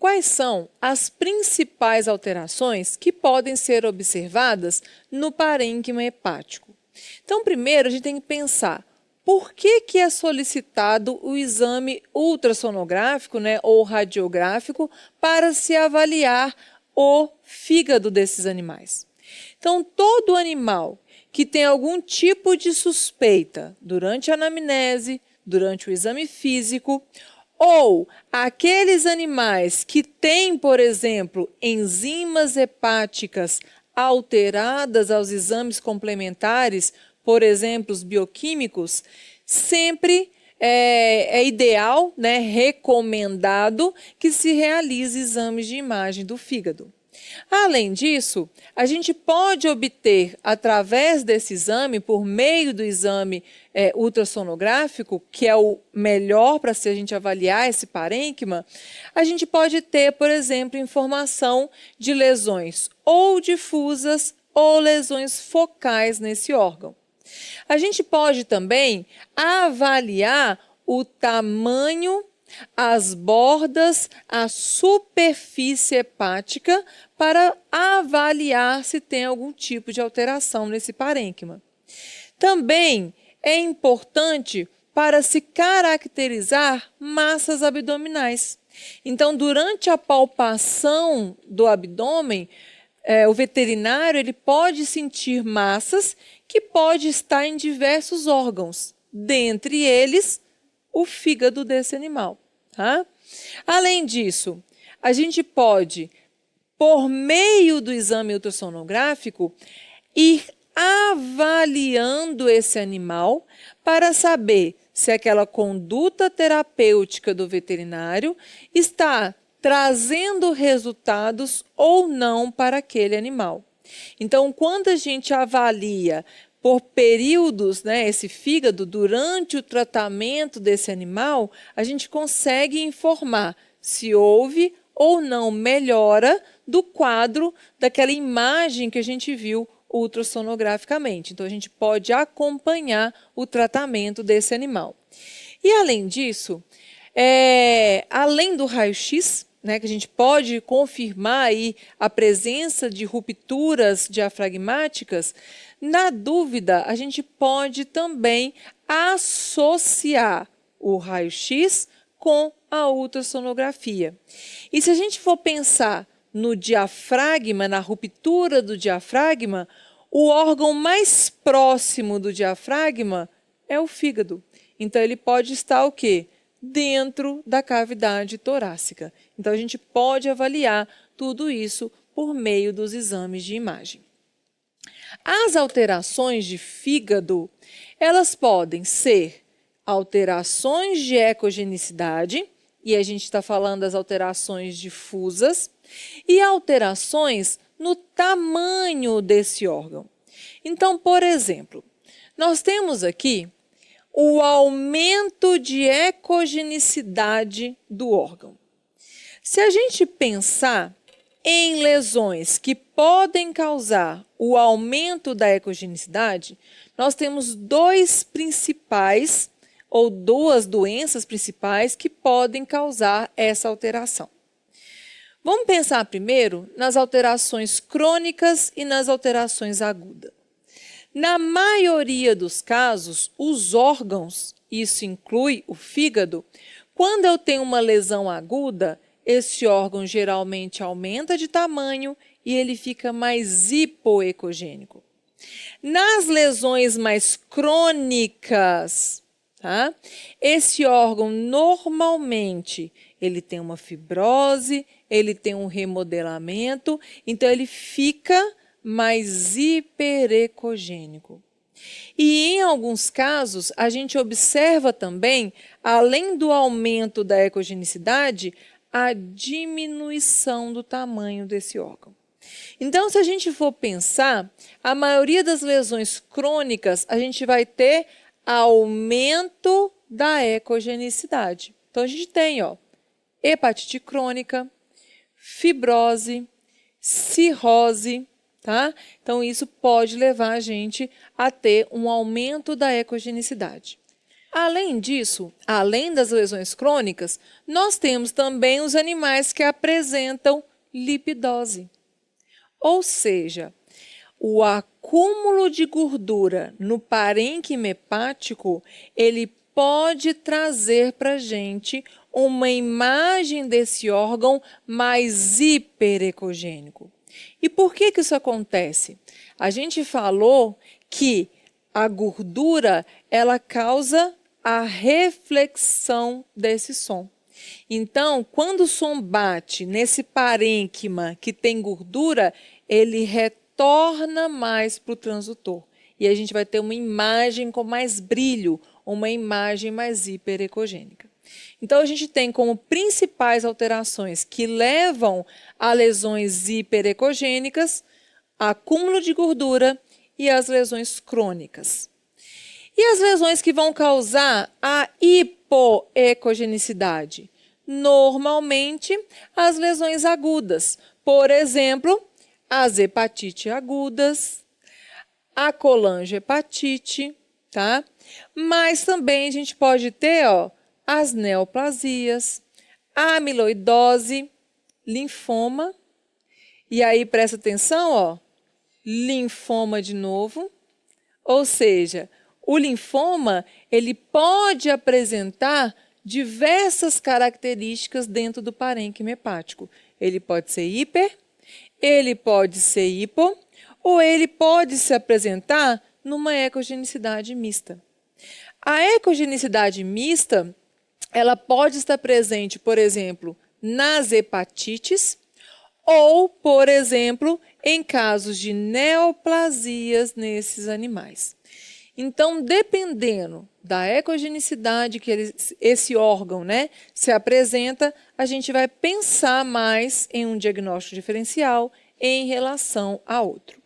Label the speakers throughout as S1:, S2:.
S1: Quais são as principais alterações que podem ser observadas no parênquima hepático? Então, primeiro, a gente tem que pensar por que é solicitado o exame ultrassonográfico, né, ou radiográfico para se avaliar o fígado desses animais. Então, todo animal que tem algum tipo de suspeita durante a anamnese, durante o exame físico, ou aqueles animais que têm, por exemplo, enzimas hepáticas alteradas aos exames complementares, por exemplo, os bioquímicos, sempre é ideal, né, recomendado que se realize exames de imagem do fígado. Além disso, a gente pode obter, através desse exame, por meio do exame ultrassonográfico, que é o melhor para se a gente avaliar esse parênquima, a gente pode ter, por exemplo, informação de lesões ou difusas ou lesões focais nesse órgão. A gente pode também avaliar o tamanho, as bordas, a superfície hepática para avaliar se tem algum tipo de alteração nesse parênquima. Também é importante para se caracterizar massas abdominais. Então, durante a palpação do abdômen, o veterinário ele pode sentir massas que pode estar em diversos órgãos, dentre eles o fígado desse animal. Tá? Além disso, a gente pode, por meio do exame ultrassonográfico, ir avaliando esse animal para saber se aquela conduta terapêutica do veterinário está trazendo resultados ou não para aquele animal. Então, quando a gente avalia por períodos, né, esse fígado, durante o tratamento desse animal, a gente consegue informar se houve ou não melhora do quadro daquela imagem que a gente viu ultrassonograficamente. Então, a gente pode acompanhar o tratamento desse animal. E, além disso, além do raio-x, né, que a gente pode confirmar aí a presença de rupturas diafragmáticas, na dúvida, a gente pode também associar o raio-x com a ultrassonografia. E se a gente for pensar no diafragma, na ruptura do diafragma, o órgão mais próximo do diafragma é o fígado. Então, ele pode estar o quê? Dentro da cavidade torácica. Então, a gente pode avaliar tudo isso por meio dos exames de imagem. As alterações de fígado, elas podem ser alterações de ecogenicidade, e a gente está falando das alterações difusas, e alterações no tamanho desse órgão. Então, por exemplo, nós temos aqui o aumento de ecogenicidade do órgão. Se a gente pensar em lesões que podem causar o aumento da ecogenicidade, nós temos duas doenças principais que podem causar essa alteração. Vamos pensar primeiro nas alterações crônicas e nas alterações agudas. Na maioria dos casos, os órgãos, isso inclui o fígado, quando eu tenho uma lesão aguda, esse órgão geralmente aumenta de tamanho e ele fica mais hipoecogênico. Nas lesões mais crônicas, tá? Esse órgão normalmente ele tem uma fibrose, ele tem um remodelamento, então ele fica mais hiperecogênico. E em alguns casos, a gente observa também, além do aumento da ecogenicidade, a diminuição do tamanho desse órgão. Então, se a gente for pensar, a maioria das lesões crônicas, a gente vai ter aumento da ecogenicidade. Então, a gente tem hepatite crônica, fibrose, cirrose, tá? Então, isso pode levar a gente a ter um aumento da ecogenicidade. Além disso, além das lesões crônicas, nós temos também os animais que apresentam lipidose. Ou seja, o acúmulo de gordura no parênquima hepático, ele pode trazer para a gente uma imagem desse órgão mais hiperecogênico. E por que isso acontece? A gente falou que a gordura, ela causa a reflexão desse som. Então, quando o som bate nesse parênquima que tem gordura, ele retorna mais para o transdutor. E a gente vai ter uma imagem com mais brilho, uma imagem mais hiperecogênica. Então, a gente tem como principais alterações que levam a lesões hiperecogênicas, acúmulo de gordura e as lesões crônicas. E as lesões que vão causar a hipoecogenicidade? Normalmente, as lesões agudas. Por exemplo, as hepatite agudas, a colangohepatite, tá? Mas também a gente pode ter, as neoplasias, a amiloidose, linfoma. E aí, presta atenção, linfoma de novo. Ou seja, o linfoma, ele pode apresentar diversas características dentro do parênquima hepático. Ele pode ser hiper, ele pode ser hipo, ou ele pode se apresentar numa ecogenicidade mista. A ecogenicidade mista, ela pode estar presente, por exemplo, nas hepatites, ou, por exemplo, em casos de neoplasias nesses animais. Então, dependendo da ecogenicidade que esse órgão, se apresenta, a gente vai pensar mais em um diagnóstico diferencial em relação a outro.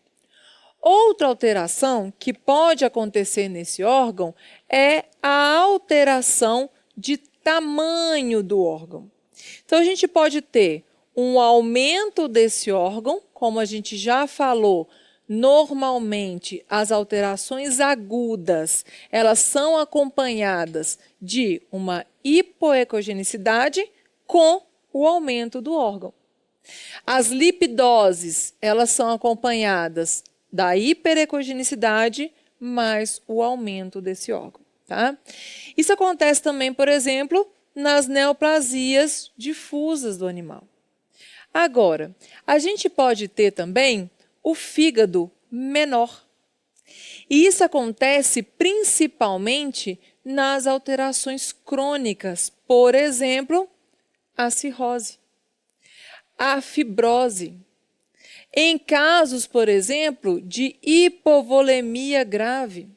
S1: Outra alteração que pode acontecer nesse órgão é a alteração de tamanho do órgão. Então, a gente pode ter um aumento desse órgão, como a gente já falou. Normalmente, as alterações agudas, elas são acompanhadas de uma hipoecogenicidade com o aumento do órgão. As lipidoses, elas são acompanhadas da hiperecogenicidade mais o aumento desse órgão, tá? Isso acontece também, por exemplo, nas neoplasias difusas do animal. Agora, a gente pode ter também o fígado menor. E isso acontece principalmente nas alterações crônicas, por exemplo, a cirrose, a fibrose. Em casos, por exemplo, de hipovolemia grave,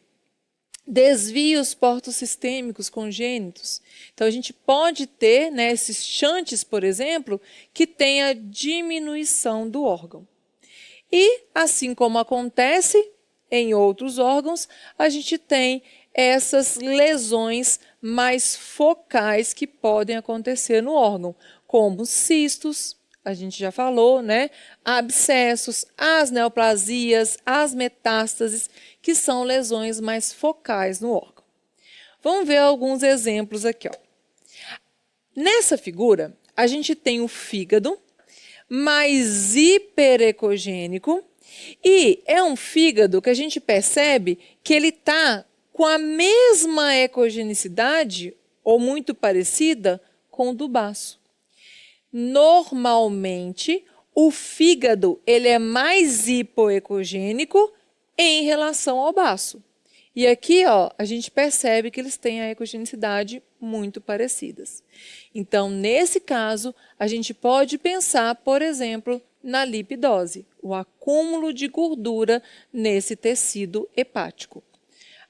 S1: desvios portosistêmicos congênitos. Então, a gente pode ter, esses shunts, por exemplo, que tem a diminuição do órgão. E, assim como acontece em outros órgãos, a gente tem essas lesões mais focais que podem acontecer no órgão, como cistos, a gente já falou, abscessos, as neoplasias, as metástases, que são lesões mais focais no órgão. Vamos ver alguns exemplos aqui. Nessa figura, a gente tem o fígado mais hiperecogênico, e é um fígado que a gente percebe que ele está com a mesma ecogenicidade, ou muito parecida, com o do baço. Normalmente, o fígado ele é mais hipoecogênico em relação ao baço. E aqui, a gente percebe que eles têm a ecogenicidade muito parecidas. Então, nesse caso, a gente pode pensar, por exemplo, na lipidose, o acúmulo de gordura nesse tecido hepático.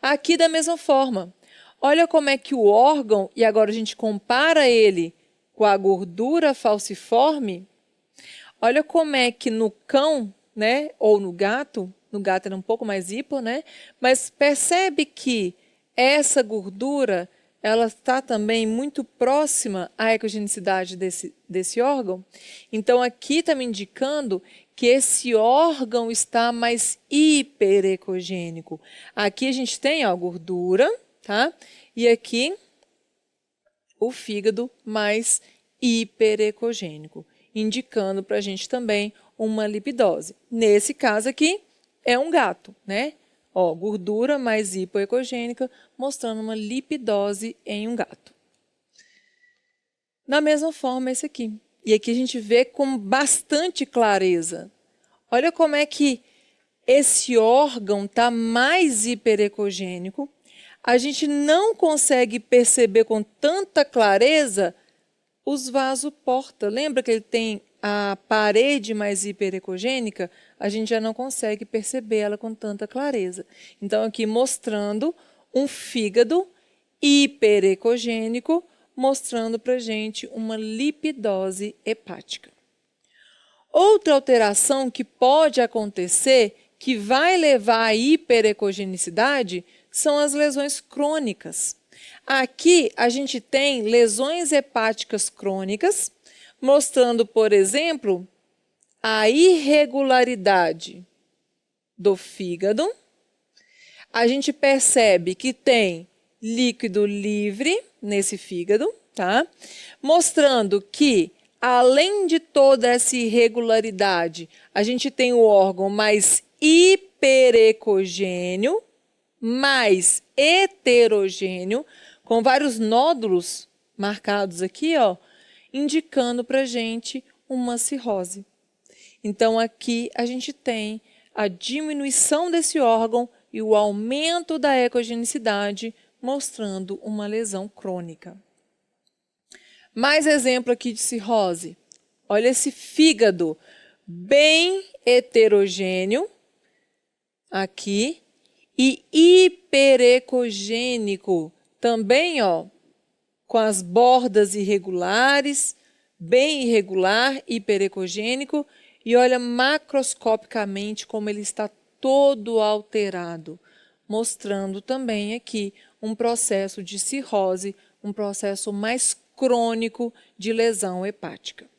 S1: Aqui, da mesma forma, olha como é que o órgão, e agora a gente compara ele com a gordura falciforme, olha como é que no cão, ou no gato era um pouco mais hipo, mas percebe que essa gordura ela está também muito próxima à ecogenicidade desse órgão. Então, aqui está me indicando que esse órgão está mais hiperecogênico. Aqui a gente tem a gordura, tá? E aqui o fígado mais hiperecogênico, indicando para a gente também uma lipidose. Nesse caso aqui, é um gato, né? Ó, gordura mais hipoecogênica, mostrando uma lipidose em um gato. Da mesma forma, esse aqui. E aqui a gente vê com bastante clareza. Olha como é que esse órgão está mais hiperecogênico. A gente não consegue perceber com tanta clareza os vasoporta. Lembra que ele tem a parede mais hiperecogênica? A gente já não consegue perceber ela com tanta clareza. Então, aqui mostrando um fígado hiperecogênico, mostrando para a gente uma lipidose hepática. Outra alteração que pode acontecer, que vai levar à hiperecogenicidade, são as lesões crônicas. Aqui a gente tem lesões hepáticas crônicas, mostrando, por exemplo, a irregularidade do fígado. A gente percebe que tem líquido livre nesse fígado, tá? Mostrando que, além de toda essa irregularidade, a gente tem o órgão mais hiperecogêneo, mais heterogêneo, com vários nódulos marcados aqui, ó, indicando para a gente uma cirrose. Então, aqui a gente tem a diminuição desse órgão e o aumento da ecogenicidade, mostrando uma lesão crônica. Mais exemplo aqui de cirrose. Olha esse fígado bem heterogêneo aqui e hiperecogênico também, ó, com as bordas irregulares, bem irregular, hiperecogênico, e olha macroscopicamente como ele está todo alterado, mostrando também aqui um processo de cirrose, um processo mais crônico de lesão hepática.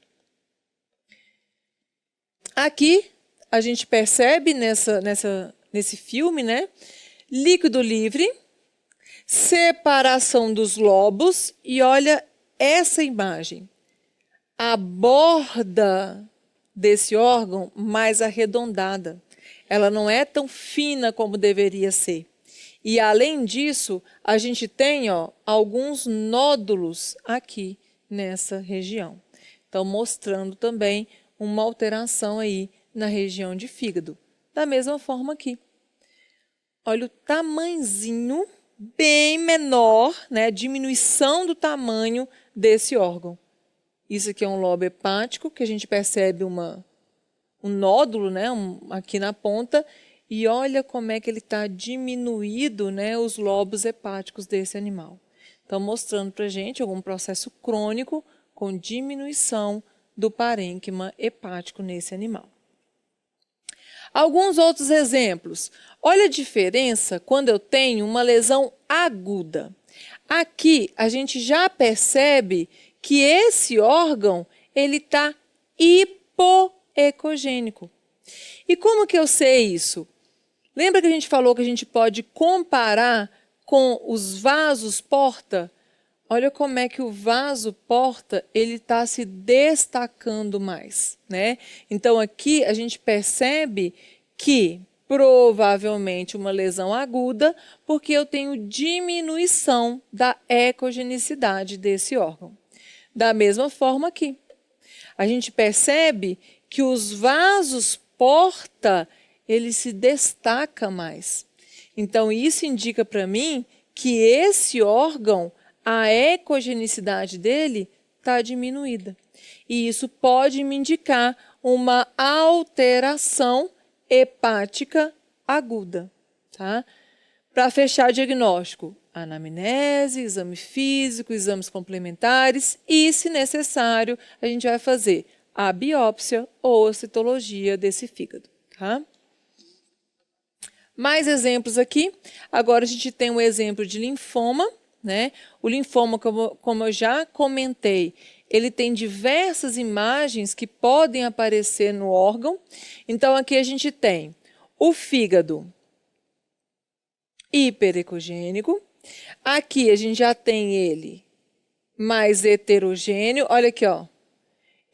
S1: Aqui a gente percebe nesse filme, né? Líquido livre, separação dos lobos e olha essa imagem. A borda desse órgão mais arredondada. Ela não é tão fina como deveria ser. E, além disso, a gente tem, ó, alguns nódulos aqui nessa região. Então, mostrando também uma alteração aí na região de fígado. Da mesma forma aqui. Olha o tamanhozinho bem menor, né? Diminuição do tamanho desse órgão. Isso aqui é um lobo hepático, que a gente percebe um nódulo, né? Aqui na ponta. E olha como é que ele está diminuído, né, os lobos hepáticos desse animal. Então, mostrando para a gente algum processo crônico com diminuição do parênquima hepático nesse animal. Alguns outros exemplos. Olha a diferença quando eu tenho uma lesão aguda. Aqui, a gente já percebe que esse órgão ele está hipoecogênico. E como que eu sei isso? Lembra que a gente falou que a gente pode comparar com os vasos porta? Olha como é que o vaso porta ele está se destacando mais, né? Então aqui a gente percebe que provavelmente uma lesão aguda, porque eu tenho diminuição da ecogenicidade desse órgão. Da mesma forma aqui, a gente percebe que os vasos porta ele se destaca mais. Então, isso indica para mim que esse órgão, a ecogenicidade dele está diminuída. E isso pode me indicar uma alteração hepática aguda. Tá? Para fechar o diagnóstico, anamnese, exame físico, exames complementares e, se necessário, a gente vai fazer a biópsia ou a citologia desse fígado. Tá? Mais exemplos aqui. Agora a gente tem um exemplo de linfoma, né? O linfoma, como eu já comentei, ele tem diversas imagens que podem aparecer no órgão. Então aqui a gente tem o fígado hiperecogênico, Aqui a gente já tem ele mais heterogêneo, olha aqui, ó,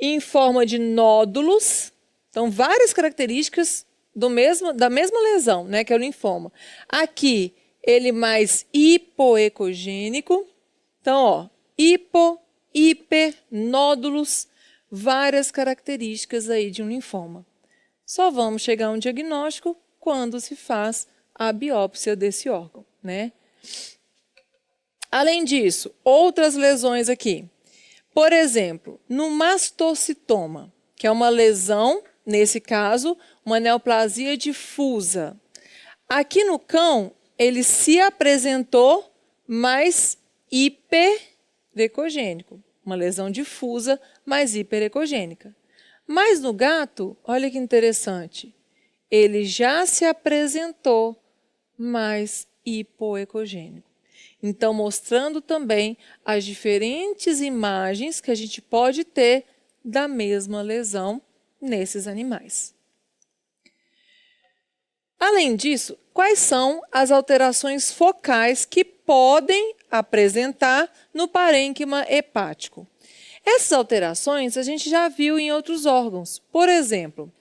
S1: em forma de nódulos. Então, várias características da mesma lesão, né, que é o linfoma. Aqui, ele mais hipoecogênico. Então, ó, hiper, nódulos, várias características aí de um linfoma. Só vamos chegar a um diagnóstico quando se faz a biópsia desse órgão, né? Além disso, outras lesões aqui. Por exemplo, no mastocitoma, que é uma lesão, nesse caso, uma neoplasia difusa. Aqui no cão, ele se apresentou mais hiperecogênico, uma lesão difusa, mais hiperecogênica. Mas no gato, olha que interessante, ele já se apresentou mais hipoecogênico. Então, mostrando também as diferentes imagens que a gente pode ter da mesma lesão nesses animais. Além disso, quais são as alterações focais que podem apresentar no parênquima hepático? Essas alterações a gente já viu em outros órgãos. Por exemplo,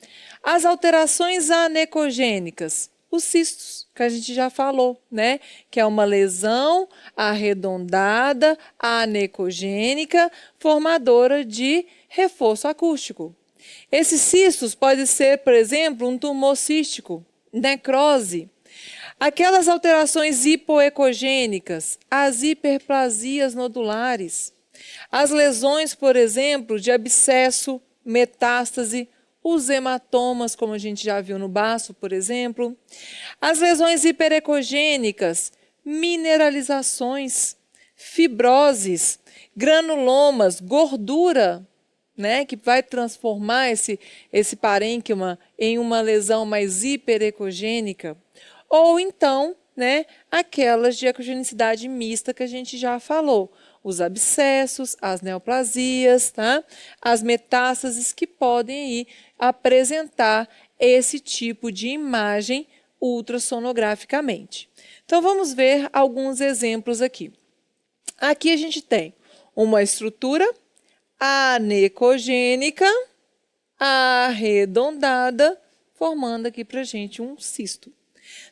S1: as alterações anecogênicas, os cistos, que a gente já falou, né? Que é uma lesão arredondada, anecogênica, formadora de reforço acústico. Esses cistos podem ser, por exemplo, um tumor cístico, necrose. Aquelas alterações hipoecogênicas, as hiperplasias nodulares. As lesões, por exemplo, de abscesso, metástase, os hematomas, como a gente já viu no baço, por exemplo. As lesões hiperecogênicas, mineralizações, fibroses, granulomas, gordura, né, que vai transformar esse parênquima em uma lesão mais hiperecogênica. Ou então, né, aquelas de ecogenicidade mista que a gente já falou. Os abscessos, as neoplasias, tá? As metástases que podem aí apresentar esse tipo de imagem ultrassonograficamente. Então, vamos ver alguns exemplos aqui. Aqui a gente tem uma estrutura anecogênica, arredondada, formando aqui para a gente um cisto.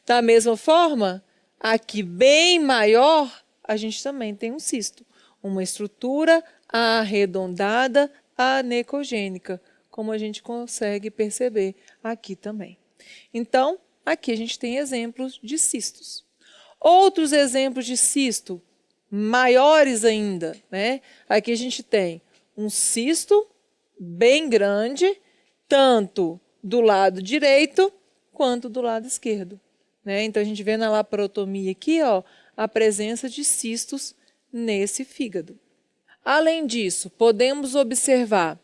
S1: Da mesma forma, aqui bem maior, a gente também tem um cisto. Uma estrutura arredondada, anecogênica, como a gente consegue perceber aqui também. Então, aqui a gente tem exemplos de cistos. Outros exemplos de cisto, maiores ainda, né? Aqui a gente tem um cisto bem grande, tanto do lado direito quanto do lado esquerdo, né? Então, a gente vê na laparotomia aqui, ó, a presença de cistos nesse fígado. Além disso, podemos observar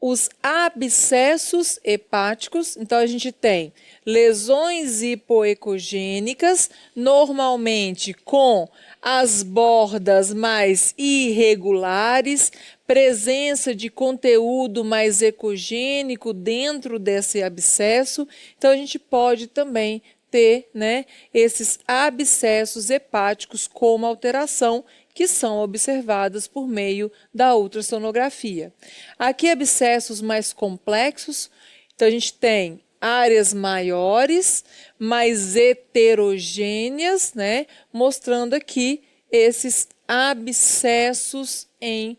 S1: os abscessos hepáticos. Então, a gente tem lesões hipoecogênicas, normalmente com as bordas mais irregulares, presença de conteúdo mais ecogênico dentro desse abscesso. Então, a gente pode também ter, né, esses abscessos hepáticos como alteração que são observadas por meio da ultrassonografia. Aqui, abscessos mais complexos, então a gente tem áreas maiores, mais heterogêneas, né, mostrando aqui esses abscessos em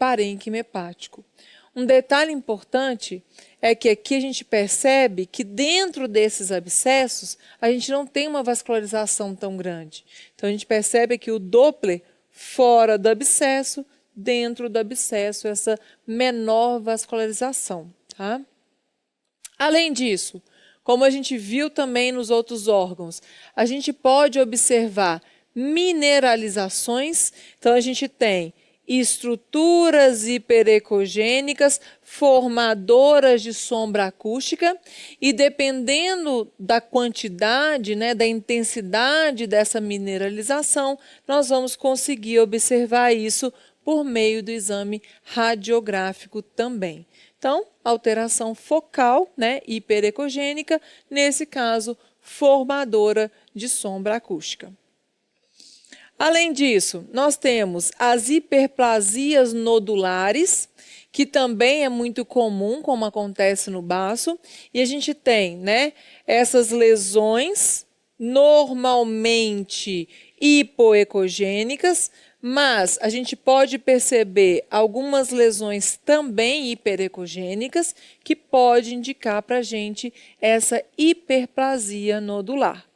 S1: parênquima hepático. Um detalhe importante é que aqui a gente percebe que dentro desses abscessos a gente não tem uma vascularização tão grande. Então a gente percebe que o Doppler fora do abscesso, dentro do abscesso, essa menor vascularização, tá? Além disso, como a gente viu também nos outros órgãos, a gente pode observar mineralizações. Então a gente tem estruturas hiperecogênicas formadoras de sombra acústica e dependendo da quantidade, né, da intensidade dessa mineralização, nós vamos conseguir observar isso por meio do exame radiográfico também. Então, alteração focal, né, hiperecogênica, nesse caso, formadora de sombra acústica. Além disso, nós temos as hiperplasias nodulares, que também é muito comum, como acontece no baço, e a gente tem, né, essas lesões normalmente hipoecogênicas, mas a gente pode perceber algumas lesões também hiperecogênicas que pode indicar para a gente essa hiperplasia nodular.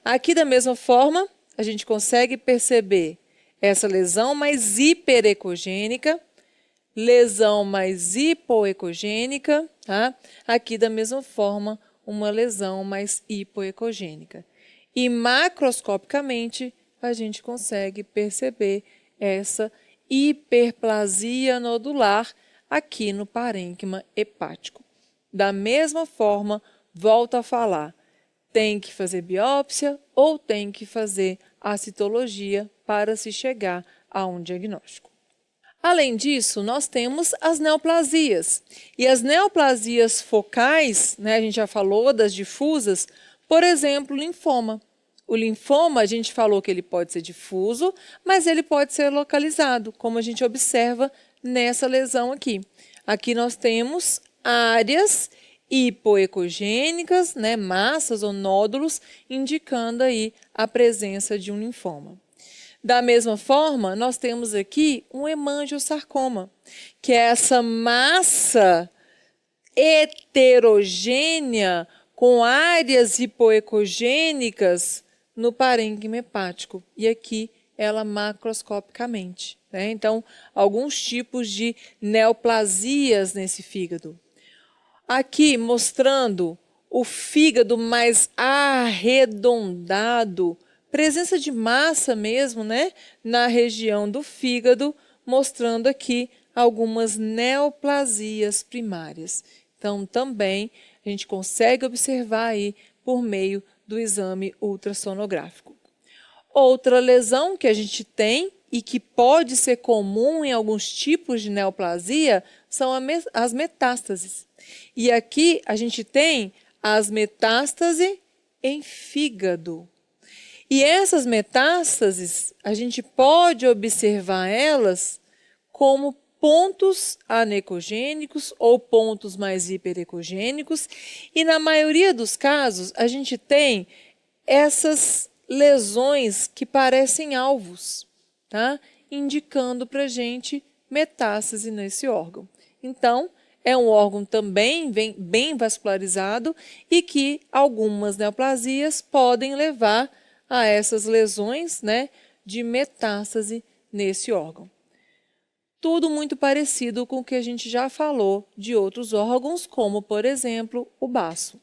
S1: Aqui, da mesma forma, a gente consegue perceber essa lesão mais hiperecogênica, lesão mais hipoecogênica, tá? Aqui, da mesma forma, uma lesão mais hipoecogênica. E macroscopicamente, a gente consegue perceber essa hiperplasia nodular aqui no parênquima hepático. Da mesma forma, volto a falar, tem que fazer biópsia ou tem que fazer a citologia para se chegar a um diagnóstico. Além disso, nós temos as neoplasias. E as neoplasias focais, né, a gente já falou das difusas, por exemplo, linfoma. O linfoma, a gente falou que ele pode ser difuso, mas ele pode ser localizado, como a gente observa nessa lesão aqui. Aqui nós temos áreas hipoecogênicas, né, massas ou nódulos, indicando aí a presença de um linfoma. Da mesma forma, nós temos aqui um hemangiosarcoma, que é essa massa heterogênea com áreas hipoecogênicas no parênquima hepático. E aqui ela macroscopicamente, né? Então, alguns tipos de neoplasias nesse fígado. Aqui mostrando o fígado mais arredondado, presença de massa mesmo, né, na região do fígado, mostrando aqui algumas neoplasias primárias. Então, também a gente consegue observar aí por meio do exame ultrassonográfico. Outra lesão que a gente tem e que pode ser comum em alguns tipos de neoplasia são as metástases. E aqui a gente tem as metástases em fígado. E essas metástases, a gente pode observar elas como pontos anecogênicos ou pontos mais hiperecogênicos. E na maioria dos casos, a gente tem essas lesões que parecem alvos, tá? Indicando para a gente metástase nesse órgão. Então, é um órgão também bem vascularizado e que algumas neoplasias podem levar a essas lesões, né, de metástase nesse órgão. Tudo muito parecido com o que a gente já falou de outros órgãos, como, por exemplo, o baço.